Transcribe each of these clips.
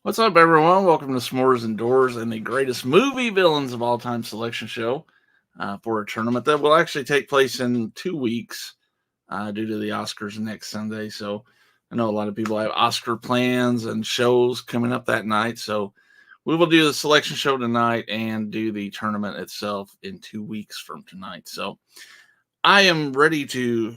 What's up, everyone? Welcome to S'mores and Doors and the Greatest Movie Villains of All Time selection show for a tournament that will actually take place in 2 weeks due to the Oscars next Sunday. So I know a lot of people have Oscar plans and shows coming up that night. So we will do the selection show tonight and do the tournament itself in 2 weeks from tonight. So I am ready to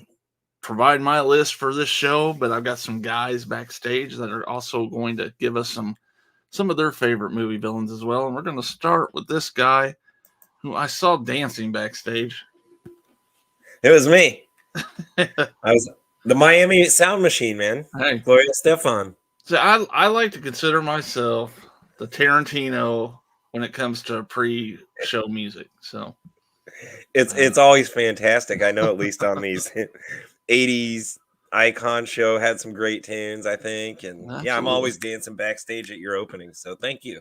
provide my list for this show, but I've got some guys backstage that are also going to give us some of their favorite movie villains as well. And we're going to start with this guy who I saw dancing backstage. It was me. I was the Miami Sound Machine, man. Hey, Gloria Estefan. So I like to consider myself the Tarantino when it comes to pre-show music. So It's always fantastic. I know at least on these 80s icon show had some great tunes, I think. And absolutely. yeah, I'm always dancing backstage at your opening. So thank you.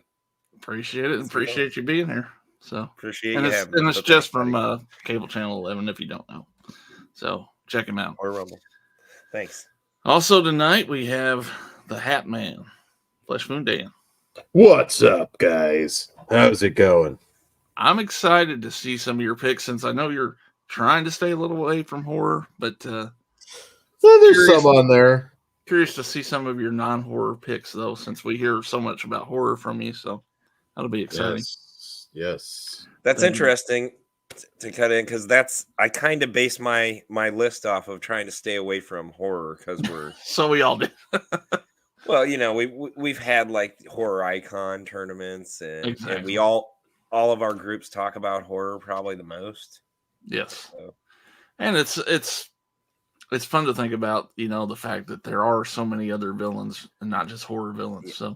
Appreciate it. Appreciate you being here. So appreciate you having me. And it's just from Cable Channel 11 if you don't know. So check him out. Or Rumble. Thanks. Also tonight we have the Hat Man, Flesh Moon Dan. What's up, guys? How's it going? I'm excited to see some of your picks since I know you're trying to stay a little away from horror, but there's some on there. Curious to see some of your non-horror picks, though, since we hear so much about horror from you. So that'll be exciting. Yes. That's interesting to cut in because I kind of base my list off of trying to stay away from horror because we're so we all do. Well, you know, we've had like horror icon tournaments and we all of our groups talk about horror probably the most. Yes. So. And it's fun to think about, you know, the fact that there are so many other villains and not just horror villains. Yeah.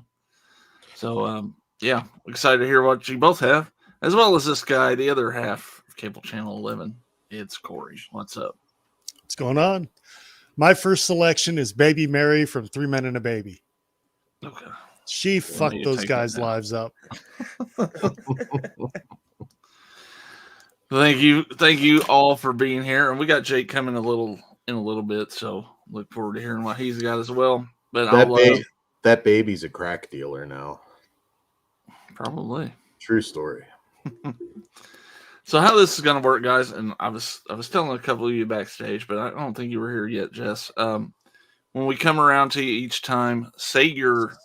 So yeah, excited to hear what you both have, as well as this guy, the other half of Cable Channel 11. It's Corey. What's up? What's going on? My first selection is Baby Mary from 3 Men and a Baby. Okay. She fucked those guys' lives up. Thank you all for being here, and we got Jake coming in a little bit, so look forward to hearing what he's got as well. But that baby's a crack dealer now. Probably. True story. So how this is going to work, guys, and I was telling a couple of you backstage, but I don't think you were here yet, Jess. When we come around to you each time, say your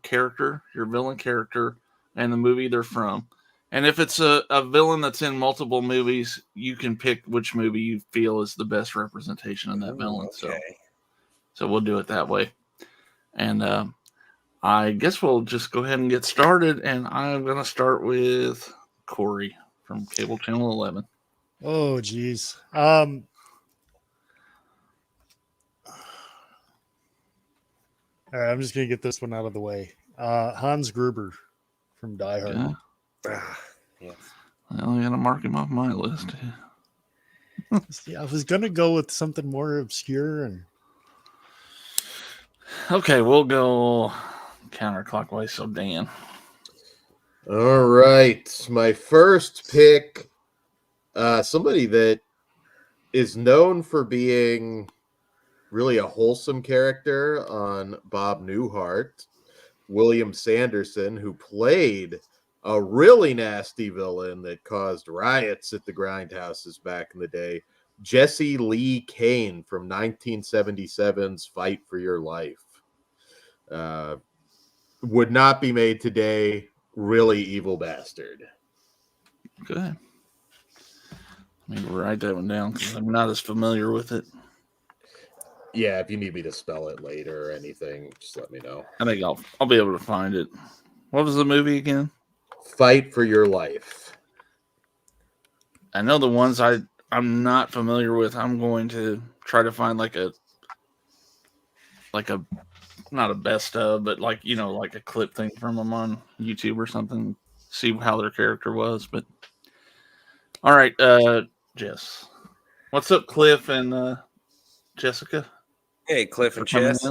character, your villain character, and the movie they're from. And if it's a villain that's in multiple movies, you can pick which movie you feel is the best representation of that villain. Okay. So we'll do it that way. And I guess we'll just go ahead and get started. And I'm going to start with Corey from Cable Channel 11. Oh, geez. All right, I'm just going to get this one out of the way. Hans Gruber from Die Hard. Yes. Well, I got to mark him off my list. Yeah, I was going to go with something more obscure. Okay, we'll go counterclockwise. So, Dan. All right. My first pick, somebody that is known for being really a wholesome character on Bob Newhart, William Sanderson, who played a really nasty villain that caused riots at the grindhouses back in the day, Jesse Lee Kane from 1977's Fight for Your Life. Would not be made today. Really evil bastard. Okay. Let me write that one down because I'm not as familiar with it. Yeah, if you need me to spell it later or anything, just let me know. I think I'll be able to find it. What was the movie again? Fight for Your Life. I know the ones I'm not familiar with. I'm going to try to find like a not a best of, but like, you know, like a clip thing from them on YouTube or something. See how their character was. But all right, Jess. What's up, Cliff and Jessica? Hey, Cliff and Chess.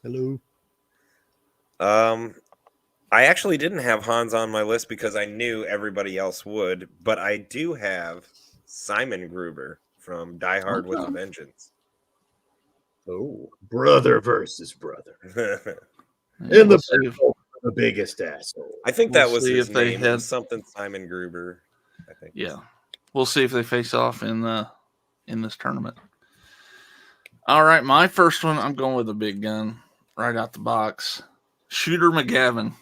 Hello. I actually didn't have Hans on my list because I knew everybody else would, but I do have Simon Gruber from Die Hard with a Vengeance. Oh, brother versus brother. In the biggest asshole. I think We'll that was see his if they name. It had- was something Simon Gruber, I think. Yeah. We'll see if they face off in this tournament. All right, my first one, I'm going with a big gun right out the box. Shooter McGavin.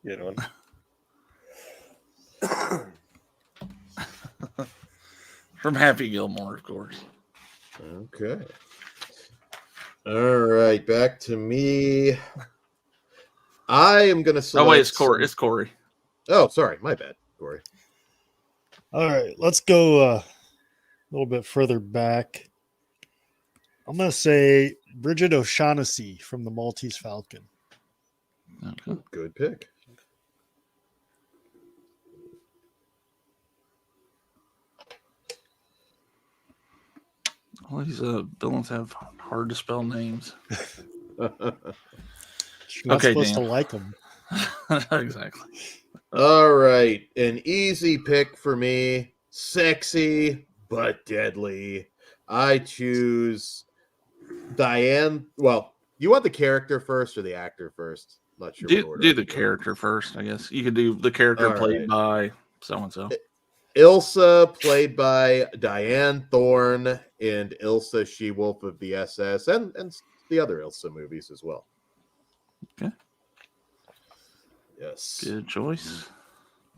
Good one. From Happy Gilmore, of course. Okay. All right, back to me. I am going to select. Oh, wait, it's Corey. It's Corey. Oh, sorry. My bad, Corey. All right, let's go a little bit further back. I'm going to say Bridget O'Shaughnessy from the Maltese Falcon. Okay. Good pick. All these villains have hard to spell names. You're not Okay, supposed Dan. to like them. Exactly. All right, an easy pick for me. Sexy but deadly. I choose Diane. Well, you want the character first or the actor first? Not sure. what order Do I the should go. character first, I guess. You could do the character All played right. by so-and-so. Ilsa, played by Diane Thorne, and Ilsa She-Wolf of the SS, and the other Ilsa movies as well. Okay. Yes. Good choice.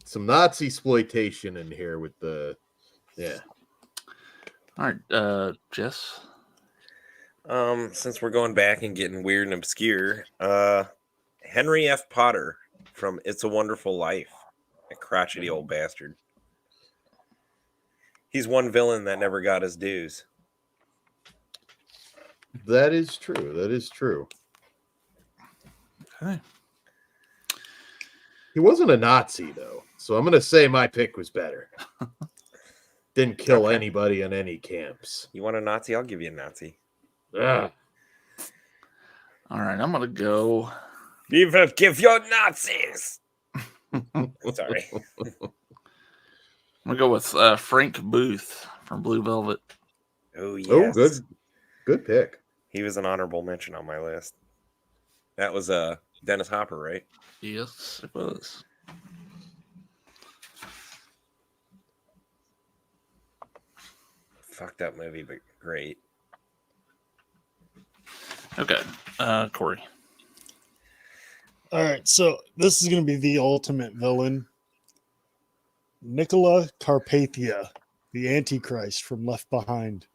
Some Nazi exploitation in here with the All right, Jess. Since we're going back and getting weird and obscure, Henry F. Potter from It's a Wonderful Life. A crotchety old bastard. He's one villain that never got his dues. That is true. That is true. Okay. He wasn't a Nazi though, so I'm gonna say my pick was better. Didn't kill Okay. anybody in any camps. You want a Nazi? I'll give you a Nazi. Ah. All right, I'm gonna go. We will give you Nazis. Sorry. I'm gonna go with Frank Booth from Blue Velvet. Oh yes. Oh, good pick. He was an honorable mention on my list. That was Dennis Hopper, right? Yes, it was. Fucked up movie, but great. Okay, Corey. All right, so this is going to be the ultimate villain. Nicola Carpathia, the Antichrist from Left Behind.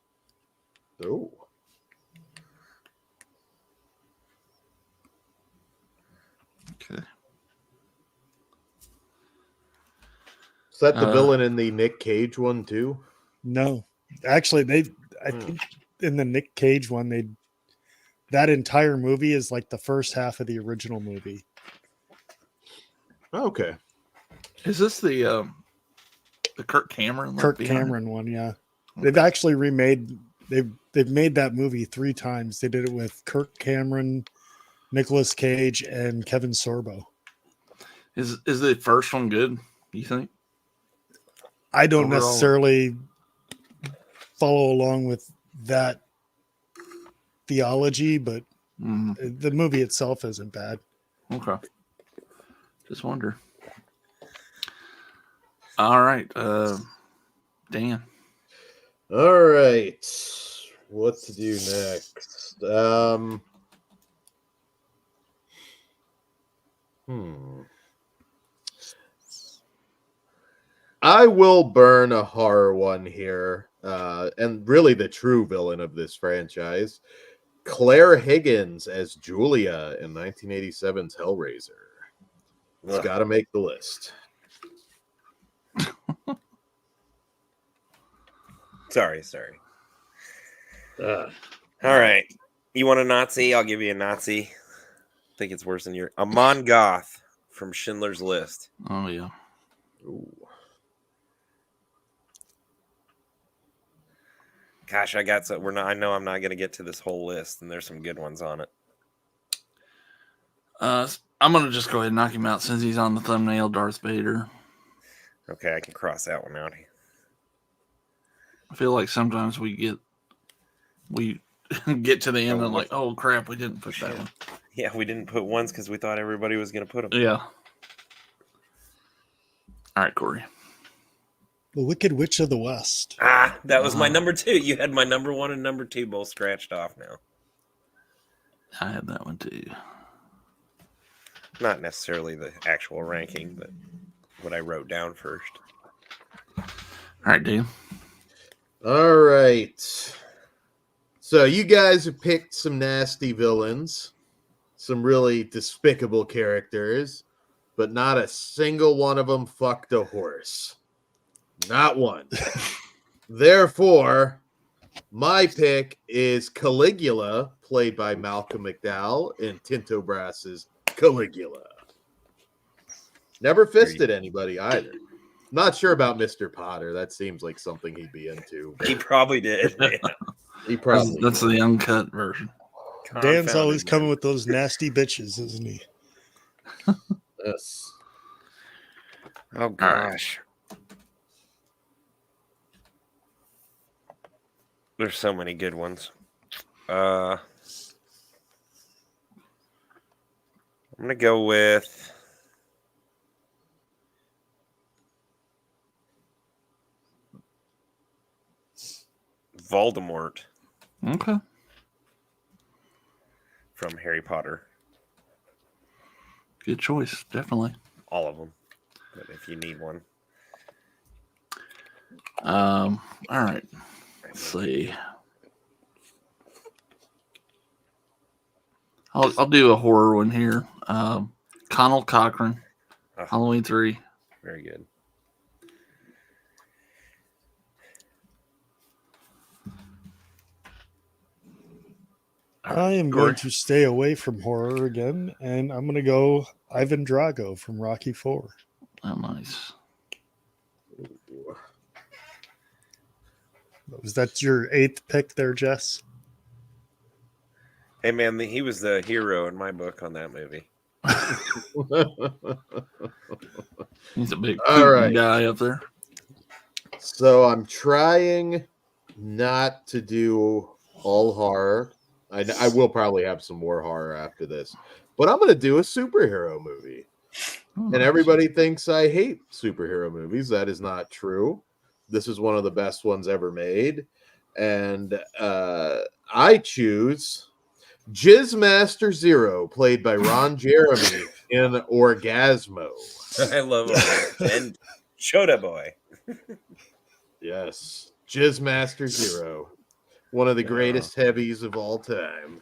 Oh. Okay. Is that the Uh, villain in the Nick Cage one too? No, actually, I think in the Nick Cage one, that entire movie is like the first half of the original movie. Okay. Is this the Kirk Cameron? Kirk behind it? Cameron one, yeah. They've actually remade. They've made that movie 3 times. They did it with Kirk Cameron, Nicolas Cage, and Kevin Sorbo. Is the first one good? You think? I don't Overall. necessarily follow along with that theology, but Mm, the movie itself isn't bad. okay. Just wonder. All right, Dan. All right. What to do next? I will burn a horror one here, and really the true villain of this franchise, Claire Higgins as Julia in 1987's Hellraiser. It's Ugh. got to make the list. Sorry. Ugh. All right. You want a Nazi? I'll give you a Nazi. I think it's worse than your Amon Goth from Schindler's List. Oh yeah. Ooh. Gosh, I got so I know I'm not gonna get to this whole list, and there's some good ones on it. I'm gonna just go ahead and knock him out since he's on the thumbnail. Darth Vader. Okay, I can cross that one out. I feel like sometimes we get to the end Oh, and like, oh crap, we didn't put that one. Yeah, we didn't put ones because we thought everybody was going to put them. Yeah. All right, Corey. The Wicked Witch of the West. Ah, that was my number 2. You had my number 1 and number 2 both scratched off now. I had that one too. Not necessarily the actual ranking, but what I wrote down first. All right, dude. All right. So you guys have picked some nasty villains, some really despicable characters, but not a single one of them fucked a horse. Not one. Therefore, my pick is Caligula, played by Malcolm McDowell in Tinto Brass's Caligula. Never fisted anybody either. Not sure about Mr. Potter. That seems like something he'd be into. He probably did. Yeah. He probably That's the uncut version. Dan's Confounded always coming man. with those nasty bitches, isn't he? Yes. Oh gosh. There's so many good ones. I'm gonna go with Voldemort Okay. from Harry Potter. Good choice. Definitely. All of them. But if you need one. All right. Let's see. I'll do a horror one here. Connell Cochran, Oh, Halloween 3. very good. I am Corey. going to stay away from horror again, and I'm going to go Ivan Drago from Rocky 4. Oh, nice. Was that your 8th pick there, Jess? Hey man, he was the hero in my book on that movie. He's a big All right. guy up there. So I'm trying not to do all horror. I will probably have some more horror after this, but I'm going to do a superhero movie. Oh, And everybody thinks I hate superhero movies. That is not true. This is one of the best ones ever made. And I choose Jizzmaster Zero, played by Ron Jeremy in Orgasmo. I love him. And Chota Boy. Yes, Jizzmaster Zero. One of the greatest heavies of all time.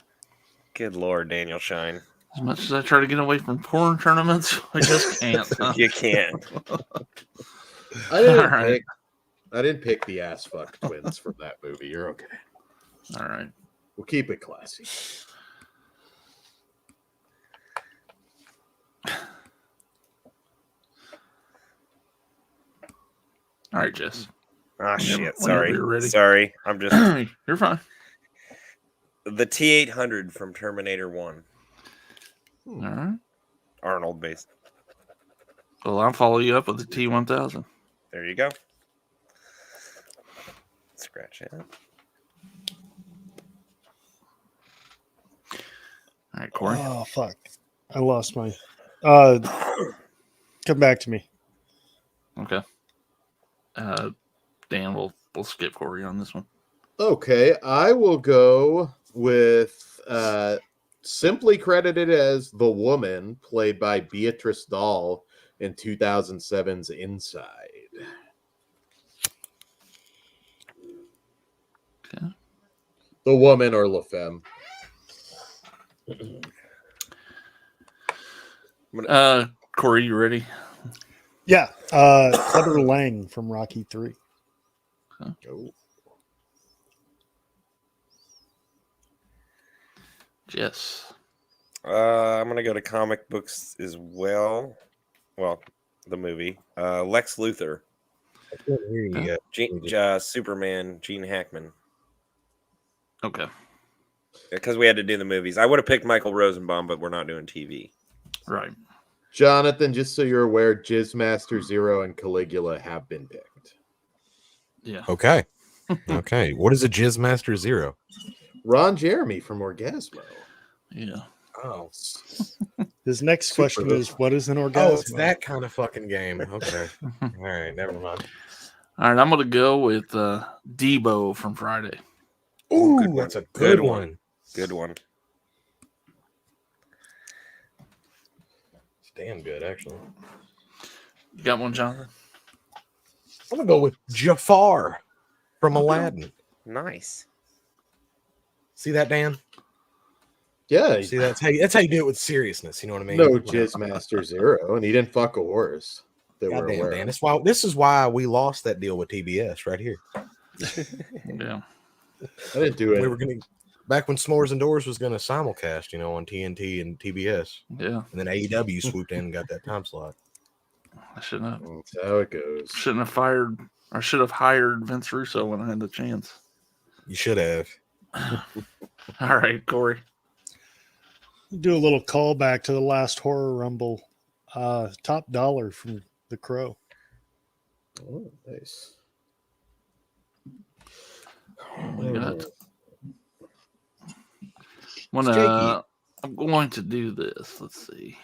Good Lord, Daniel Shine. As much as I try to get away from porn tournaments, I just can't. You can't. I didn't All right. pick the ass fuck twins from that movie. You're okay. All right. We'll keep it classy. All right, Jess. Ah, shit. Whenever Sorry. you're ready. Sorry. I'm just You're fine. the T-800 from Terminator 1. All right. Arnold based. Well, I'll follow you up with the T1000. There you go. Scratch it. All right, Corey. Oh, fuck. I lost my... come back to me. Okay. Dan, we'll skip Corey on this one. Okay, I will go with simply credited as The Woman, played by Beatrice Dahl in 2007's Inside. Okay. The Woman or La Femme. Corey, you ready? Yeah, Clubber Lang from Rocky 3. Oh. Jess. I'm gonna go to comic books as well. Well, the movie. Lex Luthor. Superman, Gene Hackman. Okay. Because we had to do the movies. I would have picked Michael Rosenbaum, but we're not doing TV. Right. Jonathan, just so you're aware, Jizzmaster Zero and Caligula have been picked. Yeah. Okay. Okay. What is a Jizzmaster Zero? Ron Jeremy from Orgasmo. Yeah. Oh. His next Super question is, hook. what is an orgasm? Oh, it's that kind of fucking game. Okay. All right, never mind. All right, I'm going to go with Debo from Friday. Ooh, good one. that's a Good good one. one. Good one. It's damn good, actually. You got one, Jonathan? I'm gonna go with Jafar from Aladdin. Nice. See that, Dan? Yeah, See, that's how you do it with seriousness. You know what I mean? no Jizz Master Zero, and he didn't fuck a horse that we're Goddamn, aware Dan. of. This is why we lost that deal with TBS right here. Yeah. I didn't do it. We were gonna back when S'mores and Doors was gonna simulcast, on TNT and TBS, Yeah. and then AEW swooped in and got that time slot. I shouldn't have. That's how it goes. Shouldn't have fired. I should have hired Vince Russo when I had the chance. You should have. All right, Corey. Do a little callback to the last Horror Rumble. Top dollar from The Crow. Oh, nice. What we got? Jakey. I'm going to do this. Let's see.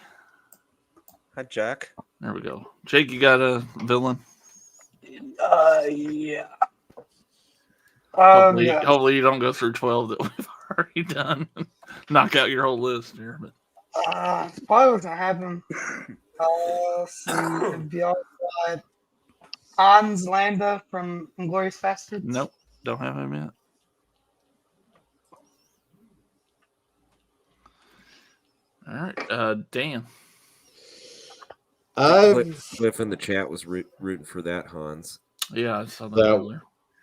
Hi, Jack. There we go. Jake, you got a villain? Yeah. Hopefully you don't go through 12 that we've already done. Knock out your whole list here. But Probably what's gonna happen. We also got Hans Landa from Inglourious Bastards. nope, don't have him yet. All right, Dan. Cliff in the chat was rooting for that, Hans. Yeah, I saw that That- earlier.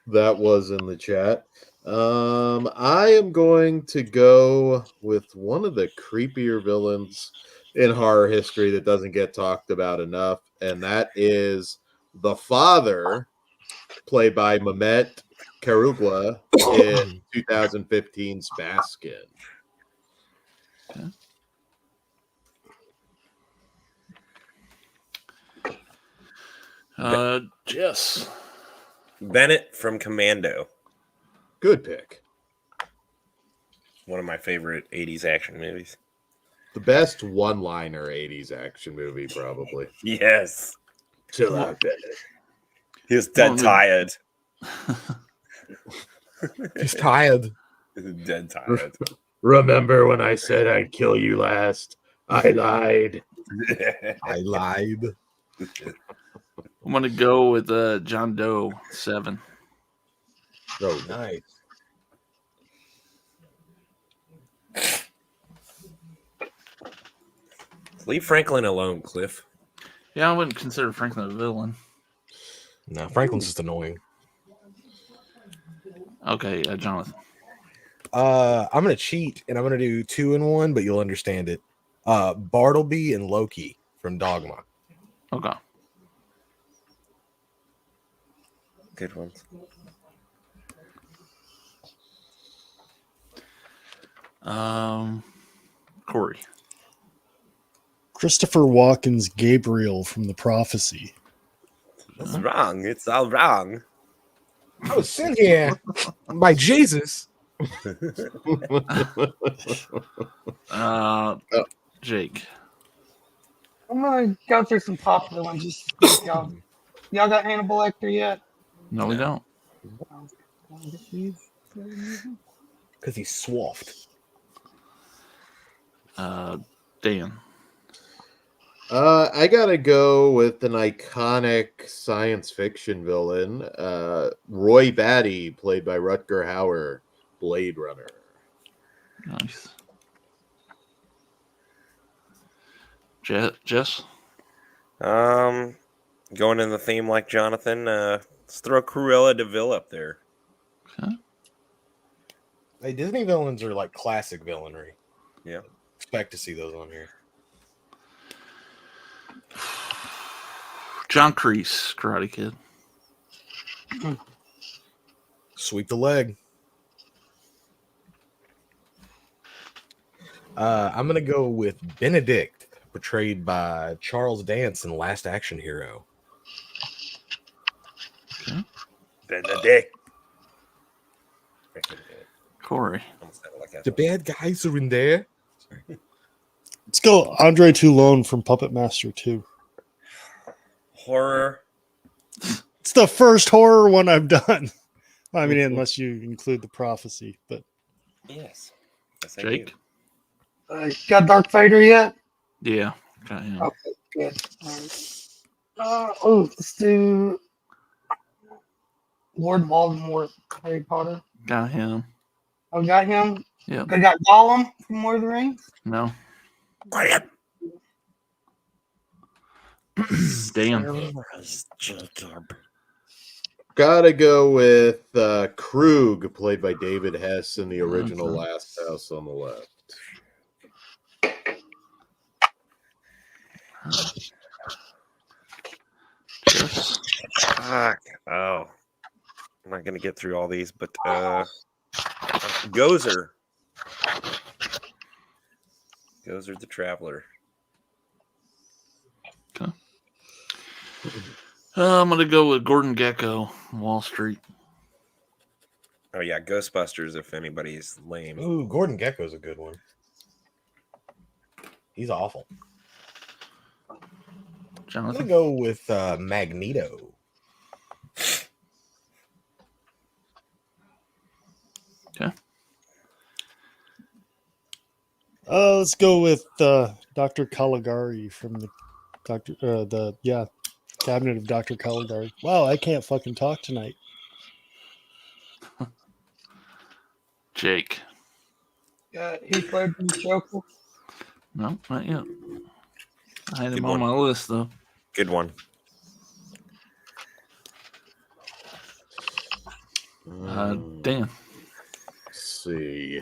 That was in the chat. I am going to go with one of the creepier villains in horror history that doesn't get talked about enough, and that is the father, played by Mehmet Karugla in 2015's Baskin. Jess. Bennett from Commando. Good pick. One of my favorite 80s action movies. The best one-liner 80s action movie, probably. Yes. Chill out, Bennett. He was dead Well, tired. He's tired. Dead tired. Remember when I said I'd kill you last? I lied. I lied. I'm going to go with John Doe 7. No, Nice. Leave Franklin alone, Cliff. Yeah, I wouldn't consider Franklin a villain. No, Franklin's just annoying. Okay, Jonathan. I'm gonna cheat and I'm gonna do 2 in 1, but you'll understand it. Bartleby and Loki from Dogma. Okay. Good ones. Corey. Christopher Walken's Gabriel from The Prophecy. That's wrong. It's all wrong. I was sent here by Jesus. Jake. I'm gonna go through some popular ones. Just y'all got Hannibal Lecter yet? No, we don't. Because he's swaffed. Dan. I gotta go with an iconic science fiction villain, Roy Batty, played by Rutger Hauer, Blade Runner. Nice. Jess? Going in the theme like Jonathan, let's throw Cruella de Vil up there. Okay. Hey, Disney villains are like classic villainry. Yeah. Expect to see those on here. John Kreese, Karate Kid. Sweep the leg. I'm gonna go with Benedict, portrayed by Charles Dance in Last Action Hero. Okay. Benedict. Corey. Almost sounded like I The thought. bad guys are in there. Let's go Andre Toulon from Puppet Master 2. Horror. It's the first horror one I've done. I mean, unless you include the prophecy, but Yes. Yes, I Jake. do. Got Darth Vader yet? Yeah. Got him. Okay, good. All right. Let's do Lord Voldemort, Harry Potter. Got him. I got him. Yep. I got Gollum from Lord of the Rings. No. Quiet. Dan. Gotta go with Krug, played by David Hess in the original Okay. Last House on the Left. Jess. Fuck. Oh. I'm not gonna get through all these, but Gozer. Gozer the Traveler. I'm gonna go with Gordon Gekko, Wall Street. Oh yeah, Ghostbusters. If anybody's lame. Ooh, Gordon Gekko's a good one. He's awful. I'm Jonathan. gonna go with Magneto. Okay. let's go with Dr. Caligari from the Cabinet of Dr. Caligari. Wow, I can't fucking talk tonight. Jake. Heath Ledger's Joker. No, not yet. I had Good him on one. my list though. Good one. Dan. Let's see.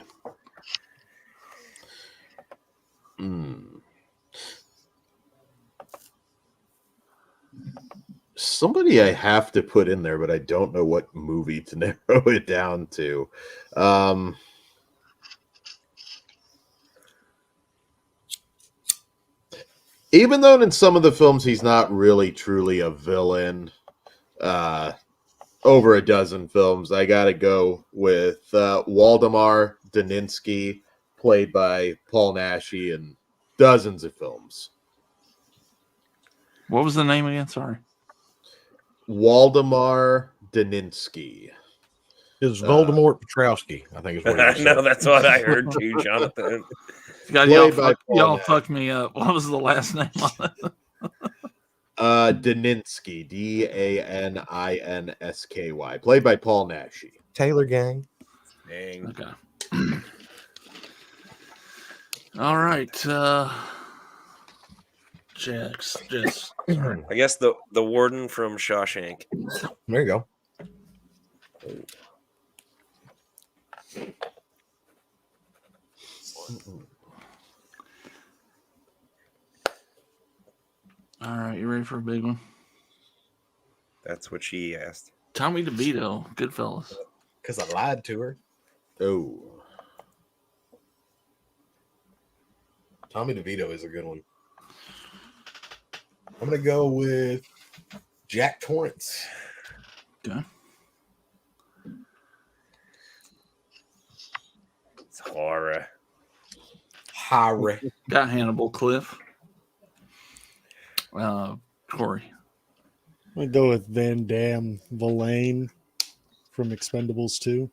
Somebody I have to put in there, but I don't know what movie to narrow it down to. Even though in some of the films he's not really truly a villain, over a dozen films, I gotta go with Waldemar Daninsky, played by Paul Naschy in dozens of films. What was the name again? Sorry. Waldemar Daninsky. Is Voldemort Petrowski, I think is what he No, said. that's what I heard too, Jonathan. God, Played by Paul y'all Naschy. fucked me up. What was the last name on it? Daninsky, Daninsky, played by Paul Naschy. Taylor Gang. Dang. Okay. All right. Jess. I guess the warden from Shawshank. There you go. All right, you ready for a big one? That's what she asked. Tommy DeVito, Goodfellas. Because I lied to her. Oh. Tommy DeVito is a good one. I'm going to go with Jack Torrance. Okay. It's horror. Harry. Got Hannibal, Cliff. Corey. I'm going to go with Van Damme Villain from Expendables 2.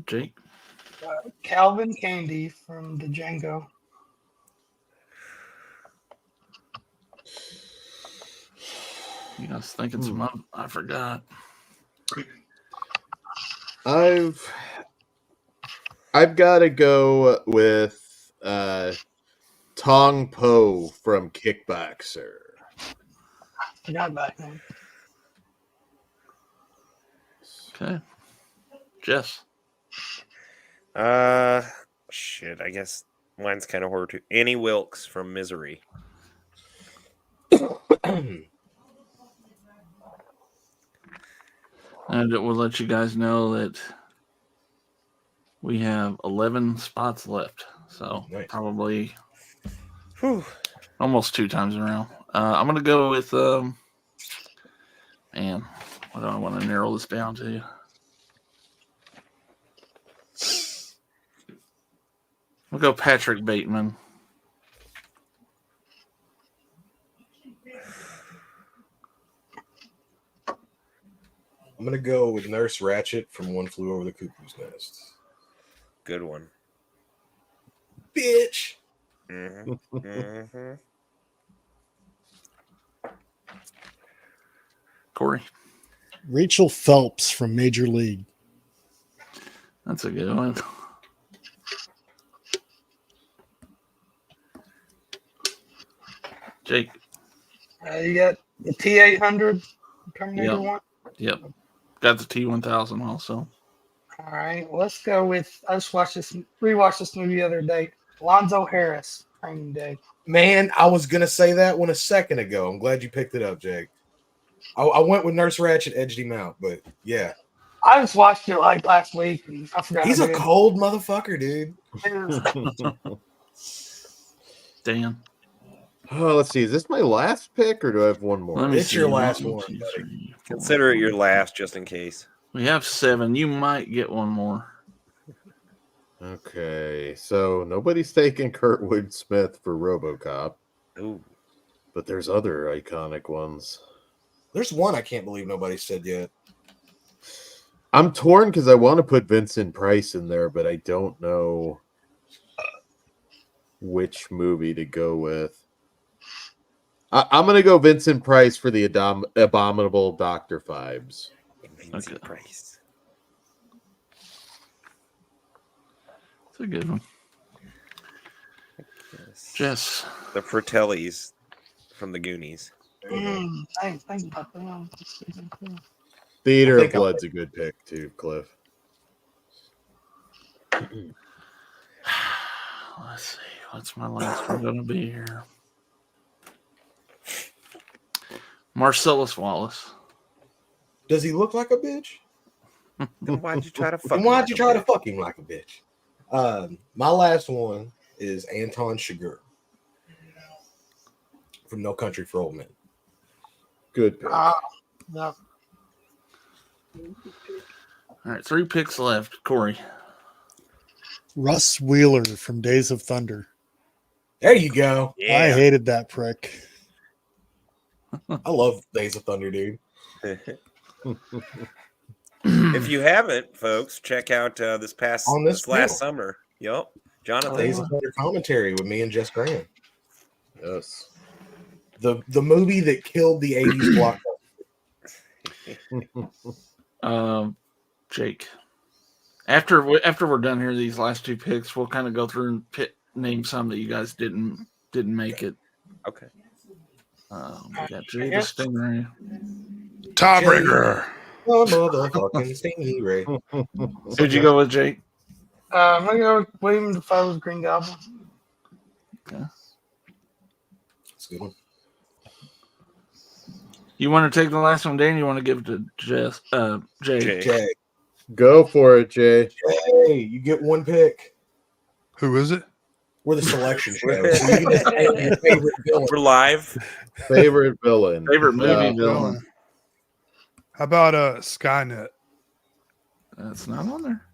Jake. Calvin Candy from the Django. You guys thinking some of I forgot. I've got to go with Tong Po from Kickboxer. Forgot about him. Okay. Jess. Shit. I guess mine's kind of horror too. Annie Wilkes from Misery. And we'll let you guys know that we have 11 spots left. So Nice. probably Whew. almost 2 times around. I'm gonna go with man. What do I want to narrow this down to? We'll go Patrick Bateman. I'm gonna go with Nurse Ratchet from One Flew Over the Cuckoo's Nest. Good one. Bitch. Mm-hmm. Mm-hmm. Corey. Rachel Phelps from Major League. That's a good one. Jake. You got the T800 Terminator Yep. one. Yep. Got the T1000 also. All right, let's go with. I just rewatched this movie the other day. Lonzo Harris, Training Day. Man, I was gonna say that one a second ago. I'm glad you picked it up, Jake. I went with Nurse Ratchet, edged him out, but yeah, I just watched it like last week, and I forgot. he's I a did. cold motherfucker, dude. Dan. Oh, let's see. Is this my last pick, or do I have one more? Let me It's see. your last 1, one, 2, buddy. 3, 4, Consider it 5. your last, just in case. We have 7. You might get one more. Okay, so nobody's taking Kurtwood Smith for RoboCop, Ooh. but there's other iconic ones. There's one I can't believe nobody said yet. I'm torn because I want to put Vincent Price in there, but I don't know which movie to go with. I'm going to go Vincent Price for the Abominable Dr. Phibes. Vincent Okay. Price. It's a good one. Yes. Jess. The Fratellis from the Goonies. Thanks about that. Theater I of think I'll Blood's a good pick too, Cliff. Let's see. What's my last one going to be here? Marcellus Wallace. Does he look like a bitch? Then why'd you try to fuck Then him why'd like you a try to bitch? fuck him like a bitch? My last one is Anton Chigurh from No Country for Old Men. Good pick. No. All right. 3 picks left. Corey. Russ Wheeler from Days of Thunder. There you go. I hated that prick. I love Days of Thunder, dude. If you haven't, folks, check out this this last deal. summer. Yup. Jonathan. Days of Thunder commentary with me and Jess Graham. Yes. The movie that killed the 80s blockbuster. Jake. After we're done here, these last 2 picks, we'll kind of go through and name some that you guys didn't make it. Okay. We got Jay the Stingray. Tom Jay. Rigger. Oh, motherfucking Stingray. Who'd you go with, Jake? I'm gonna go with William Dafoe's Green Goblin. That's a good one. You want to take the last one, Dan? You want to give it to Jay? Jay. Go for it, Jay. Hey, you get one pick. Who is it? We're the selection show. So you can just name your favorite villain. We're live. Favorite villain. Favorite movie Uh, villain? How about Skynet? That's not on there.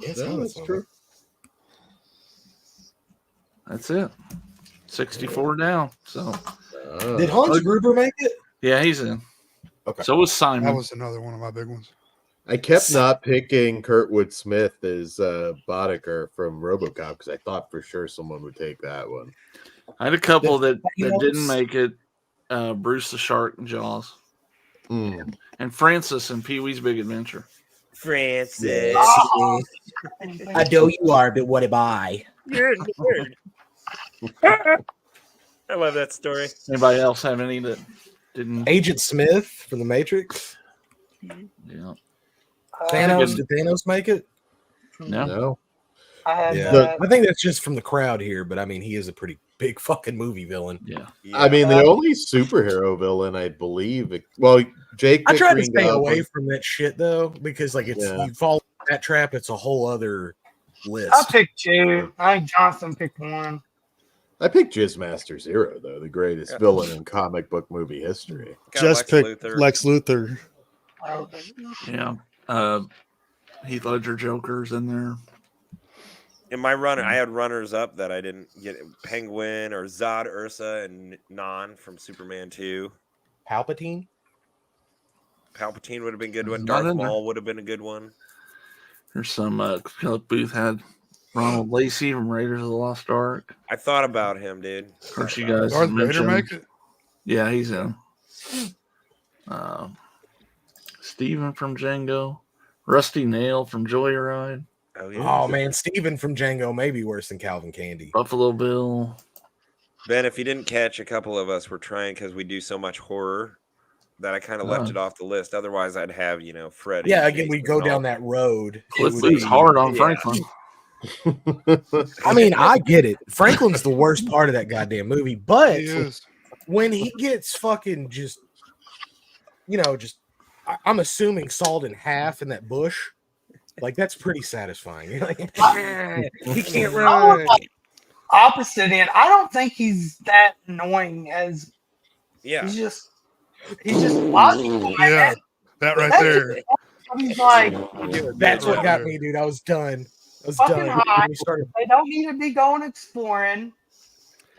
Yes, Yeah, that's true. That's it. 64 down. So Did Hans Gruber make it? yeah, he's in. Okay. So was Simon. That was another one of my big ones. I kept not picking Kurtwood Smith as Boddicker from RoboCop because I thought for sure someone would take that one. I had a couple that Thanos. didn't make it. Bruce the Shark and Jaws, Mm. and Francis and Pee Wee's Big Adventure. Francis. I know you are, but what am I? You're a nerd. I love that story. Anybody else have any that didn't? Agent Smith from The Matrix. Yeah. Thanos. Did Thanos make it? No. No. I had Yeah. I think that's just from the crowd here, but I mean, he is a pretty big fucking movie villain. Yeah. I mean, the only superhero villain I believe. Well, Jake. I try to Green stay Goblin. away from that shit though, because like it's Yeah. you fall in that trap, it's a whole other list. I picked 2. I think Johnson picked 1. I picked Jizzmaster Zero, though, the greatest Yeah. villain in comic book movie history. Got Just Lex pick Luthor. Lex Luthor. Yeah. Heath Ledger Joker's in there. In my runner, I had runners up that I didn't get: Penguin or Zod, Ursa, and Non from Superman 2. Palpatine. Palpatine would have been a good one. Not Darth in there. Maul would have been a good one. There's some Philip Booth had Ronald Lacey from Raiders of the Lost Ark. I thought about him, dude. Of course, you Thought about guys Darth Vader mentioned. make it? Yeah, he's in. Steven from Django. Rusty Nail from Joyride. him. Oh yeah. Oh man, Steven from Django may be worse than Calvin Candy. Buffalo Bill. Ben, if you didn't catch, a couple of us were trying because we do so much horror that I kind of left it off the list. Otherwise, I'd have Freddy. Yeah, again, we Jason, go and all. down that road. Cliff It would Booth's be- hard on yeah. Franklin. I mean, I get it. Franklin's the worst part of that goddamn movie, but He is. when he gets fucking just, I'm assuming sawed in half in that bush, like that's pretty satisfying. You're like, he can't run. Opposite end. I don't think he's that annoying as Yeah. he's just logical. Yeah, that right there. He's like, Dude, that's what got me, dude. I was done. I was Fucking done. hot. We started. they don't need to be going exploring.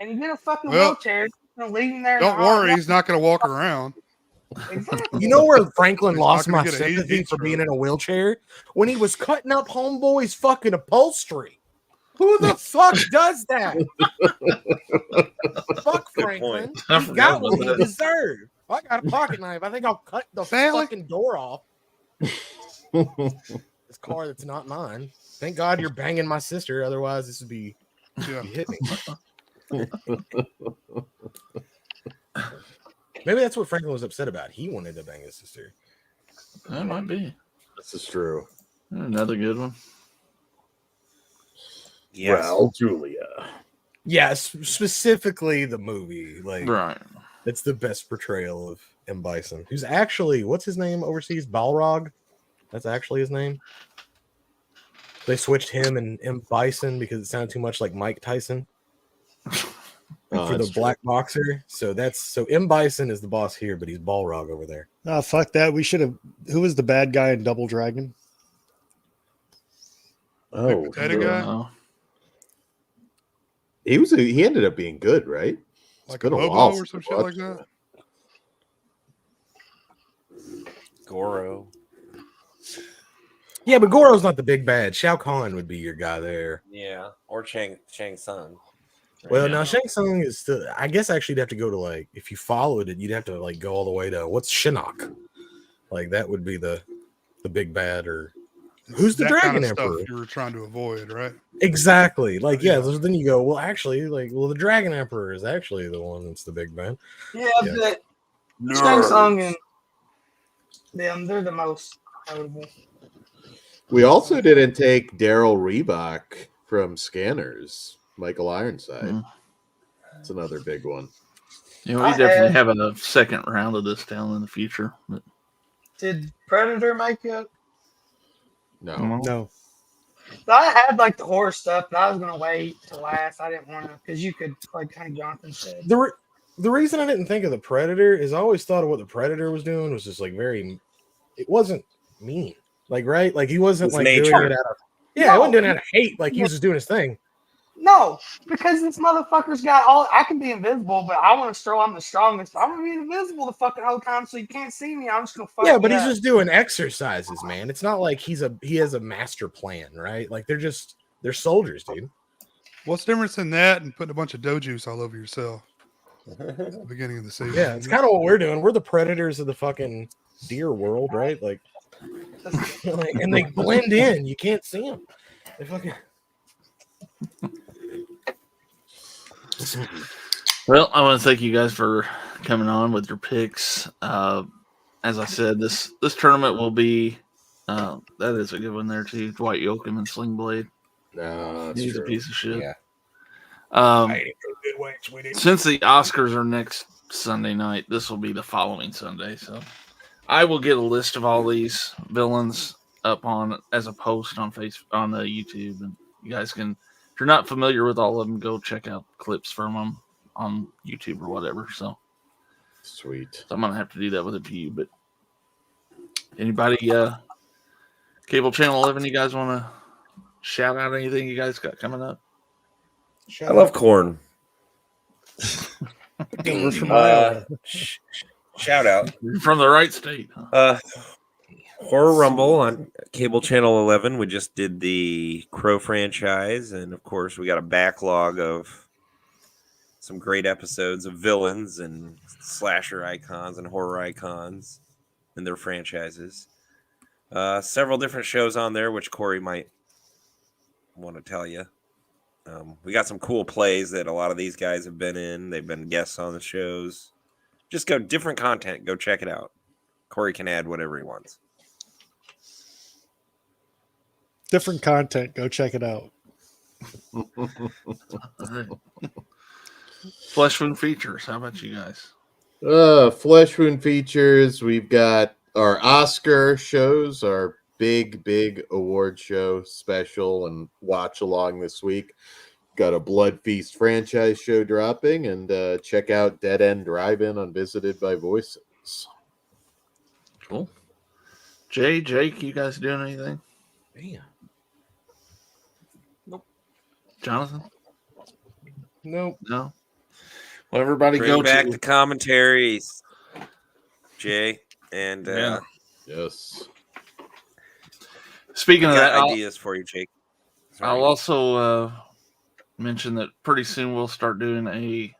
And you get a fucking Well, wheelchair, and leave him there. in Don't the hot worry, he's not going to walk around. water. Exactly. You know where Franklin He's lost not my gonna get a heat sympathy for stroke. being in a wheelchair? When he was cutting up homeboy's fucking upholstery. Who the fuck does that? Fuck Good Franklin. point. I He forgot got what about he that. deserved. I got a pocket knife. I think I'll cut the Stanley? fucking door off. This car that's not mine. Thank God you're banging my sister. Otherwise, this would be Yeah. you hit me. Maybe that's what Franklin was upset about. He wanted to bang his sister. That might be. This is true. Another good one. Yes. Well, Julia. Yes, specifically the movie. Like, Right. it's the best portrayal of M. Bison, who's actually, what's his name overseas? Balrog? That's actually his name. They switched him and M. Bison because it sounded too much like Mike Tyson Oh, for the that's true. black boxer. So M. Bison is the boss here, but he's Balrog over there. Oh, fuck that. We should have. Who was the bad guy in Double Dragon? Oh, Potato guy? Uh, he ended up being good, right? It's Like a been Bobo while or since some I shit like watched that? Goro. Yeah, but Goro's not the big bad. Shao Kahn would be your guy there. Yeah. Or Shang Tsung. Well, Yeah. now Shang Tsung is still. I guess actually you'd have to go to like if you followed it, you'd have to like go all the way to what's Shinnok. Like that would be the big bad or who's the That Dragon kind of Emperor? stuff you were trying to avoid, right? Exactly. Like yeah, Yeah. so then you go well. Actually, the Dragon Emperor is actually the one that's the big bad. Yeah, Yeah. but Shang Tsung and them, they're the most notable. We also didn't take Daryl Reebok from Scanners, Michael Ironside. Mm. It's another big one. we I definitely had- have a second round of this down in the future. But Did Predator make it? No. No. I had like the horror stuff, but I was gonna wait to last. I didn't want to because you could, like kind of Jonathan said. The reason I didn't think of the Predator is I always thought of what the Predator was doing was just like very. It wasn't mean, like right, like he wasn't It's like nature. doing it out of. Yeah, No. he wasn't doing it out of hate. Like he was just doing his thing. No, because this motherfucker's got all. I can be invisible, but I want to show I'm the strongest. I'm gonna be invisible the fucking whole time, so you can't see me. I'm just gonna fuck. Yeah, but you he's up. just doing exercises, man. It's not like he has a master plan, right? Like they're soldiers, dude. What's the difference in that and putting a bunch of dough juice all over yourself at the beginning of the season? Yeah, it's kind of what we're doing. We're the predators of the fucking deer world, right? Like, and they blend in. You can't see them. They fucking. Well, I want to thank you guys for coming on with your picks. As I said, this tournament will be that is a good one there too. Dwight Yoakam and Sling Blade. No, that's He's a true. piece of shit. Yeah. Since the Oscars are next Sunday night, this will be the following Sunday. So I will get a list of all these villains up on as a post on Facebook on the YouTube, and you guys can if you're not familiar with all of them, go check out clips from them on YouTube or whatever. So Sweet. I'm gonna have to do that with a few. But anybody, cable channel 11, you guys want to shout out anything you guys got coming up? I love corn. We're from Iowa. Shout out. You're from the right state. Huh? Horror Rumble on Cable Channel 11. We just did the Crow franchise, and of course, we got a backlog of some great episodes of villains and slasher icons and horror icons and their franchises. Several different shows on there, which Corey might want to tell you. We got some cool plays that a lot of these guys have been in. They've been guests on the shows. Just go different content. Go check it out. Corey can add whatever he wants. Different content. Go check it out. Flesh Wound Features. How about you guys? Flesh Wound Features. We've got our Oscar shows, our big award show special and watch along this week. Got a Blood Feast franchise show dropping, and check out Dead End Drive-In on Visited by Voices. Cool. Jake, you guys doing anything? Man. Jonathan? Nope. No. Well, everybody Bring go back to the commentaries, Jay, and Yeah. Yes. Speaking of that, ideas for you, Jake. Sorry. I'll also mention that pretty soon we'll start doing I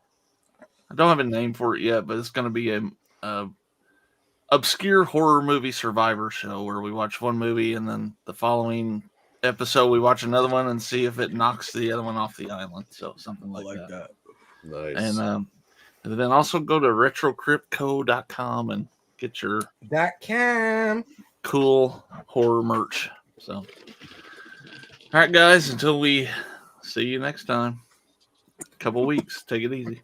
don't have a name for it yet, but it's going to be a obscure horror movie survivor show where we watch one movie and then the following episode we watch another one and see if it knocks the other one off the island. So something like that. Nice. And then also go to retrocryptco.com and get your .com. cool horror merch. So, all right, guys, until we see you next time, couple weeks, take it easy.